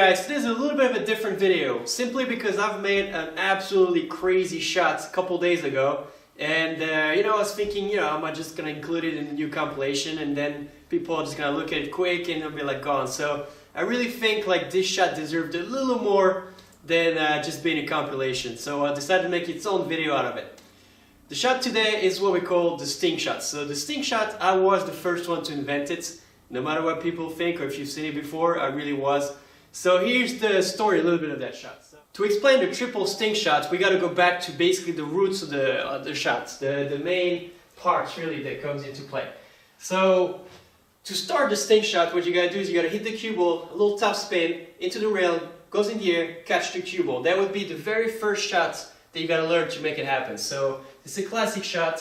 guys, this is a little bit of a different video, simply because I've made an absolutely crazy shot a couple days ago, and I was thinking, am I just gonna include it in the new compilation, and then people are just gonna look at it quick and it'll be like gone. So I really think like this shot deserved a little more than just being a compilation, so I decided to make its own video out of it. The shot today is what we call the sting shot. So the sting shot, I was the first one to invent it. No matter what people think or if you've seen it before, I really was. So here's the story, a little bit of that shot. So, to explain the triple sting shot, we got to go back to basically the roots of the shots, the main parts really that comes into play. So to start the sting shot, what you got to do is you got to hit the cue ball, a little top spin into the rail, goes in the air, catch the cue ball. That would be the very first shot that you got to learn to make it happen. So it's a classic shot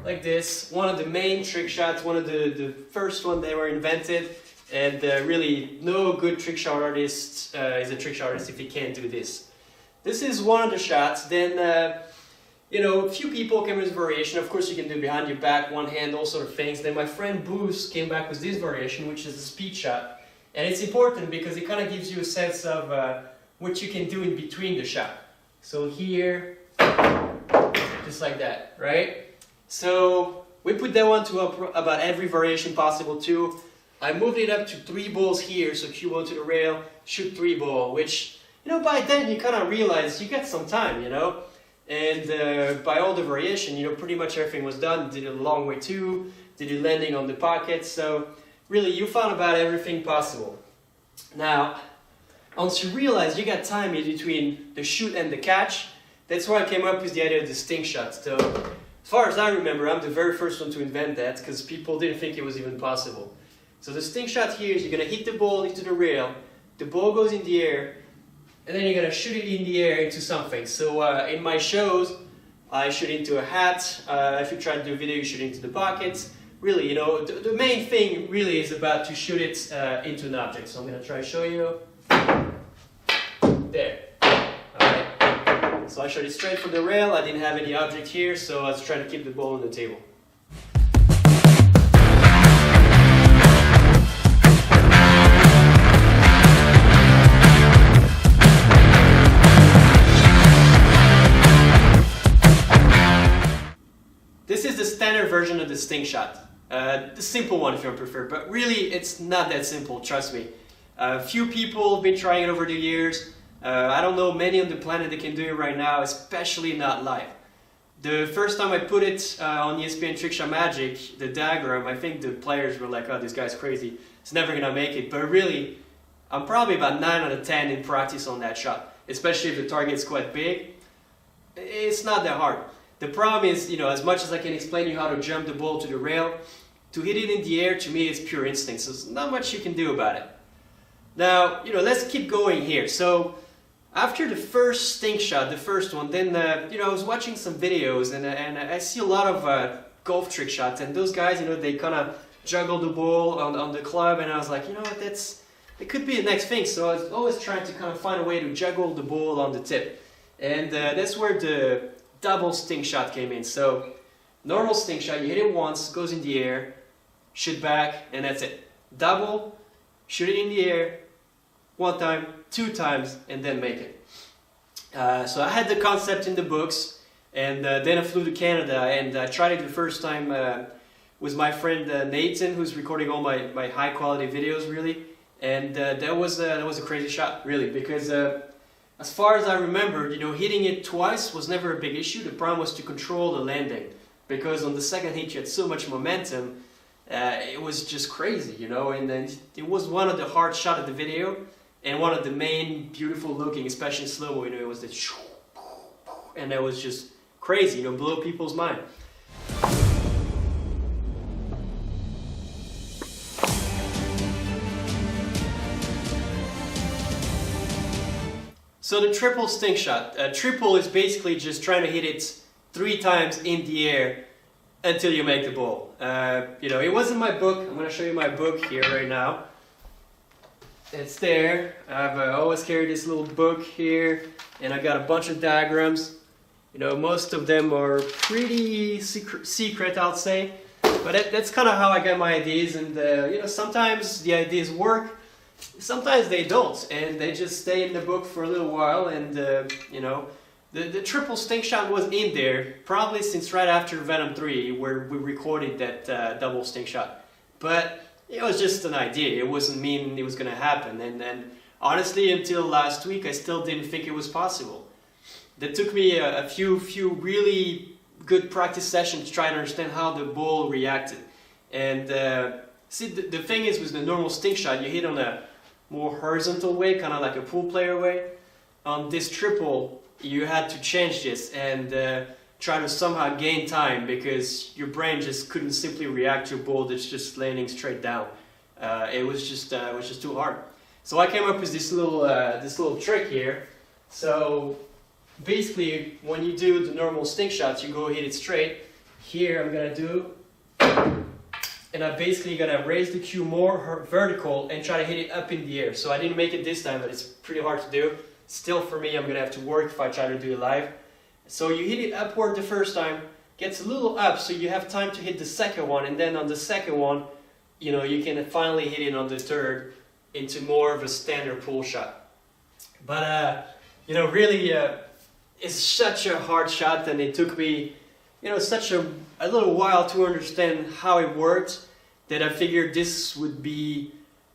like this, one of the main trick shots, one of the first one that were invented. And really, no good trick shot artist is a trick shot artist if he can't do this. This is one of the shots. Then, a few people came with this variation. Of course, you can do behind your back, one hand, all sort of things. Then my friend Bruce came back with this variation, which is a speed shot. And it's important because it kind of gives you a sense of what you can do in between the shot. So here, just like that, right? So we put that one to about every variation possible too. I moved it up to 3 balls here, so cue ball to the rail, shoot 3 ball, which, by then you kind of realize you got some time, and by all the variation, pretty much everything was done. Did it a long way too, did it landing on the pocket, so really you found about everything possible. Now, once you realize you got time in between the shoot and the catch, that's where I came up with the idea of the sting shot. So, as far as I remember, I'm the very first one to invent that, because people didn't think it was even possible. So the sting shot here is you're going to hit the ball into the rail, the ball goes in the air, and then you're going to shoot it in the air into something. So in my shows, I shoot into a hat. If you try to do a video, you shoot into the pockets. Really, the main thing really is about to shoot it into an object. So I'm going to try to show you. There. Alright. So I shot it straight from the rail. I didn't have any object here, so I was trying to keep the ball on the table. This is the standard version of the sting shot, the simple one if you prefer, but really it's not that simple, trust me. Few people have been trying it over the years. I don't know many on the planet that can do it right now, especially not live. The first time I put it on ESPN Trickshot Magic, the diagram, I think the players were like, oh, this guy's crazy, it's never gonna make it, but really, I'm probably about 9 out of 10 in practice on that shot, especially if the target's quite big. It's not that hard. The problem is, as much as I can explain you how to jump the ball to the rail, to hit it in the air, to me, it's pure instinct, so there's not much you can do about it. Now, let's keep going here. So, after the first sting shot, the first one, then, I was watching some videos, and I see a lot of golf trick shots, and those guys, they kind of juggle the ball on the club, and I was like, what, it could be the next thing, so I was always trying to kind of find a way to juggle the ball on the tip. And that's where the double sting shot came in. So normal sting shot, you hit it once, goes in the air, shoot back, and that's it. Double, shoot it in the air, 1 time, 2 times, and then make it. So I had the concept in the books, and then I flew to Canada, and I tried it the first time with my friend Nathan, who's recording all my high quality videos really, and that was a crazy shot really, because as far as I remember, hitting it twice was never a big issue. The problem was to control the landing, because on the second hit you had so much momentum, it was just crazy, and then it was one of the hard shots of the video, and one of the main beautiful looking, especially in slow-mo, it was the and that was just crazy, blow people's mind. So the triple sting shot. Triple is basically just trying to hit it 3 times in the air until you make the ball. It was in my book. I'm going to show you my book here right now. It's there. I've always carried this little book here, and I got a bunch of diagrams. Most of them are pretty secret, I'll say. But that's kind of how I get my ideas, and sometimes the ideas work, sometimes they don't, and they just stay in the book for a little while, and you know, the triple stink shot was in there probably since right after Venom 3, where we recorded that double stink shot. But it was just an idea. It wasn't mean it was gonna happen, and then honestly, until last week, I still didn't think it was possible. That took me a few really good practice sessions to try to understand how the ball reacted. And see, the thing is, with the normal stink shot, you hit on a more horizontal way, kind of like a pool player way. On this triple, you had to change this and try to somehow gain time, because your brain just couldn't simply react to a ball that's just landing straight down. It was just too hard. So I came up with this little trick here. So basically, when you do the normal stink shots, you go hit it straight. Here I'm gonna do, and I basically gonna raise the cue more vertical and try to hit it up in the air. So I didn't make it this time, but it's pretty hard to do. Still, for me, I'm gonna have to work if I try to do it live. So you hit it upward the first time, gets a little up, so you have time to hit the second one, and then on the second one, you know, you can finally hit it on the third into more of a standard pull shot. But you know, really, it's such a hard shot, and it took me, you know, such a little while to understand how it worked, that I figured this would be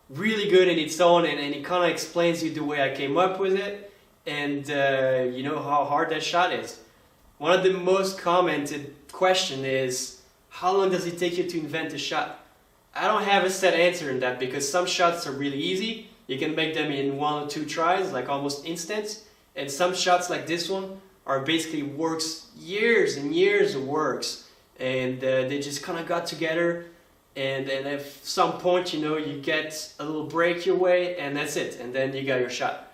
really good in its own, and it kind of explains you the way I came up with it, and you know how hard that shot is. One of the most commented question is, how long does it take you to invent a shot? I don't have a set answer in that, because some shots are really easy. You can make them in 1 or 2 tries, like almost instant. And some shots like this one are basically works, years and years of works. And they just kind of got together. And at some point, you know, you get a little break your way, and that's it. And then you got your shot.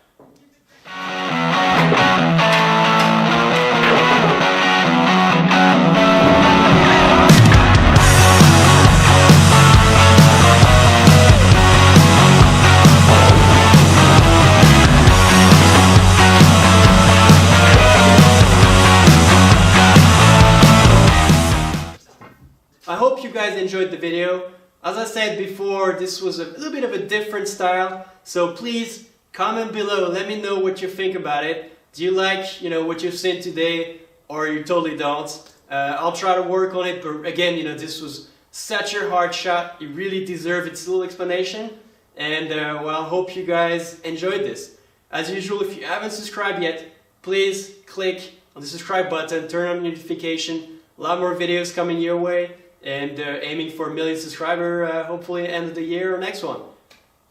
I hope you guys enjoyed the video. As I said before, this was a little bit of a different style, so please comment below, let me know what you think about it. Do you like, you know, what you've seen today, or you totally don't? I'll try to work on it, but again, you know, this was such a hard shot. It really deserved its little explanation, and well, I hope you guys enjoyed this. As usual, if you haven't subscribed yet, please click on the subscribe button, turn on notification. A lot more videos coming your way, and aiming for 1 million subscribers, hopefully end of the year or next one.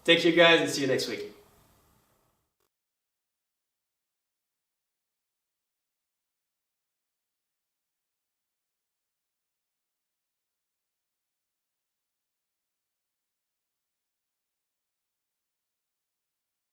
Take care guys, and see you next week.